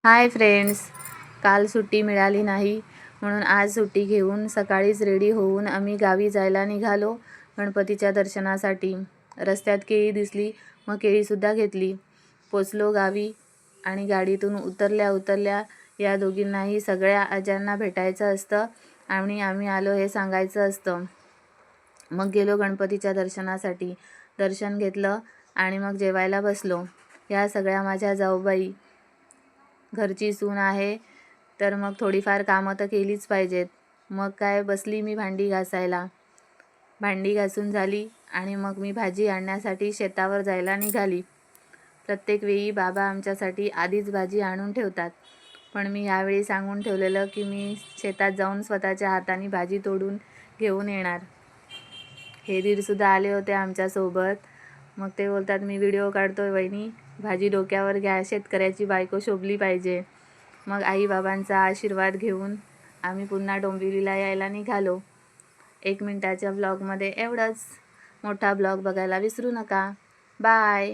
Hi friends, काल सुट्टी मिळाली नाही म्हणून आज सुट्टी घेऊन सकाळीच रेडी होऊन आम्ही गावी जायला निघालो गणपतीच्या दर्शनासाठी। रस्त्यात केळी दिसली, मग केळीसुद्धा घेतली। पोचलो गावी आणि गाडीतून उतरल्या या दोघींनाही सगळ्या आज्यांना भेटायचं असतं आणि आम्ही आलो हे सांगायचं असतं। मग गेलो गणपतीच्या दर्शनासाठी, दर्शन घेतलं आणि मग जेवायला बसलो। या सगळ्या माझ्या जाऊबाई, घरची सून आहे तर मग थोडीफार कामं तर केलीच पाहिजेत। मग काय, बसली मी भांडी घासायला। भांडी घासून झाली आणि मग मी भाजी आणण्यासाठी शेतावर जायला निघाली। प्रत्येक वेळी बाबा आमच्यासाठी आधीच भाजी आणून ठेवतात, पण मी यावेळी सांगून ठेवलेलं की मी शेतात जाऊन स्वतःच्या हाताने भाजी तोडून घेऊन येणार। हे दीरसुद्धा आले होते आमच्यासोबत। मग ते बोलतात, मी व्हिडिओ काढतोय वहिनी, भाजी डोक्यावर घ्या, शेतकऱ्याची बायको शोभली पाहिजे। मग आई बाबांचा आशीर्वाद घेऊन आम्ही पुन्हा डोंबिवलीला यायला निघालो। 1 मिनिटाच्या ब्लॉगमध्ये एवढंच। मोठा ब्लॉग बघायला विसरू नका। बाय।